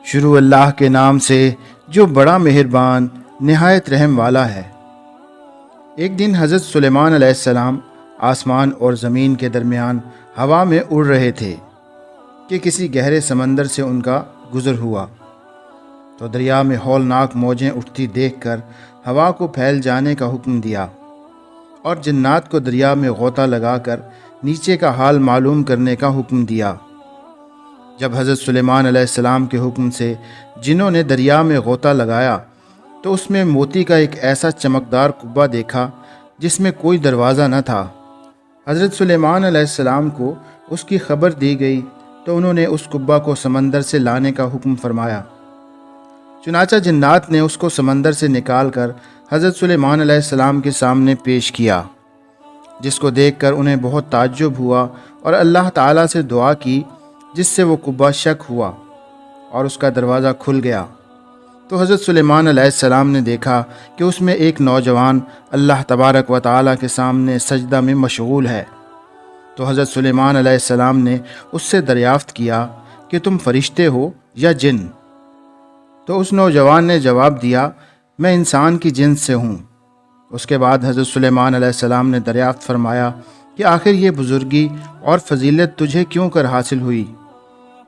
شروع اللہ کے نام سے جو بڑا مہربان نہایت رحم والا ہے۔ ایک دن حضرت سلیمان علیہ السلام آسمان اور زمین کے درمیان ہوا میں اڑ رہے تھے کہ کسی گہرے سمندر سے ان کا گزر ہوا، تو دریا میں ہولناک موجیں اٹھتی دیکھ کر ہوا کو پھیل جانے کا حکم دیا اور جنات کو دریا میں غوطہ لگا کر نیچے کا حال معلوم کرنے کا حکم دیا۔ جب حضرت سلیمان علیہ السلام کے حکم سے جنوں نے دریا میں غوطہ لگایا تو اس میں موتی کا ایک ایسا چمکدار کبہ دیکھا جس میں کوئی دروازہ نہ تھا۔ حضرت سلیمان علیہ السلام کو اس کی خبر دی گئی تو انہوں نے اس کبہ کو سمندر سے لانے کا حکم فرمایا۔ چنانچہ جنات نے اس کو سمندر سے نکال کر حضرت سلیمان علیہ السلام کے سامنے پیش کیا، جس کو دیکھ کر انہیں بہت تعجب ہوا اور اللہ تعالیٰ سے دعا کی، جس سے وہ کبہ شک ہوا اور اس کا دروازہ کھل گیا۔ تو حضرت سلیمان علیہ السلام نے دیکھا کہ اس میں ایک نوجوان اللہ تبارک و تعالیٰ کے سامنے سجدہ میں مشغول ہے۔ تو حضرت سلیمان علیہ السلام نے اس سے دریافت کیا کہ تم فرشتے ہو یا جن؟ تو اس نوجوان نے جواب دیا، میں انسان کی جنس سے ہوں۔ اس کے بعد حضرت سلیمان علیہ السلام نے دریافت فرمایا کہ آخر یہ بزرگی اور فضیلت تجھے کیوں کر حاصل ہوئی؟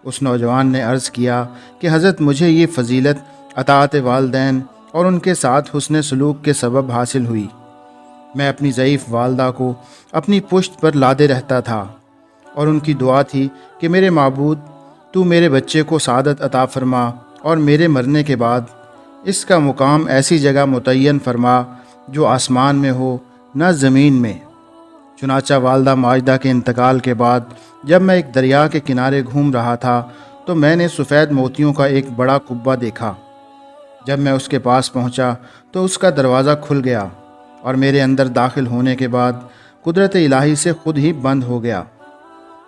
اس نوجوان نے عرض کیا کہ حضرت مجھے یہ فضیلت اطاعت والدین اور ان کے ساتھ حسن سلوک کے سبب حاصل ہوئی۔ میں اپنی ضعیف والدہ کو اپنی پشت پر لادے رہتا تھا اور ان کی دعا تھی کہ میرے معبود تو میرے بچے کو سعادت عطا فرما اور میرے مرنے کے بعد اس کا مقام ایسی جگہ متعین فرما جو آسمان میں ہو نہ زمین میں۔ چنانچہ والدہ ماجدہ کے انتقال کے بعد جب میں ایک دریا کے کنارے گھوم رہا تھا تو میں نے سفید موتیوں کا ایک بڑا کبہ دیکھا۔ جب میں اس کے پاس پہنچا تو اس کا دروازہ کھل گیا اور میرے اندر داخل ہونے کے بعد قدرت الہی سے خود ہی بند ہو گیا۔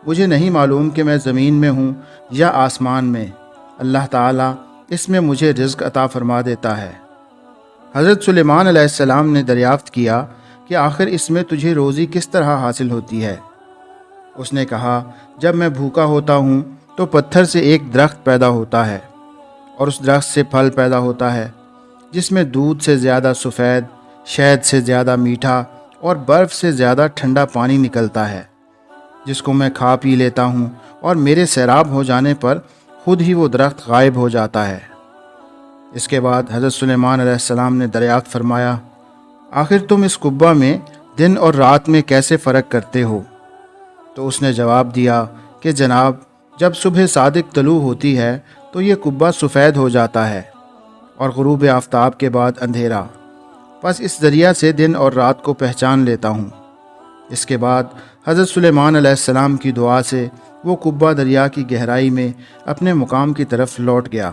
مجھے نہیں معلوم کہ میں زمین میں ہوں یا آسمان میں، اللہ تعالیٰ اس میں مجھے رزق عطا فرما دیتا ہے۔ حضرت سلیمان علیہ السلام نے دریافت کیا کہ آخر اس میں تجھے روزی کس طرح حاصل ہوتی ہے؟ اس نے کہا، جب میں بھوکا ہوتا ہوں تو پتھر سے ایک درخت پیدا ہوتا ہے اور اس درخت سے پھل پیدا ہوتا ہے جس میں دودھ سے زیادہ سفید، شہد سے زیادہ میٹھا اور برف سے زیادہ ٹھنڈا پانی نکلتا ہے، جس کو میں کھا پی لیتا ہوں اور میرے سیراب ہو جانے پر خود ہی وہ درخت غائب ہو جاتا ہے۔ اس کے بعد حضرت سلیمان علیہ السلام نے دریافت فرمایا، آخر تم اس کبہ میں دن اور رات میں کیسے فرق کرتے ہو؟ تو اس نے جواب دیا کہ جناب، جب صبح صادق طلوع ہوتی ہے تو یہ کبہ سفید ہو جاتا ہے اور غروب آفتاب کے بعد اندھیرا، بس اس ذریعہ سے دن اور رات کو پہچان لیتا ہوں۔ اس کے بعد حضرت سلیمان علیہ السلام کی دعا سے وہ کبہ دریا کی گہرائی میں اپنے مقام کی طرف لوٹ گیا۔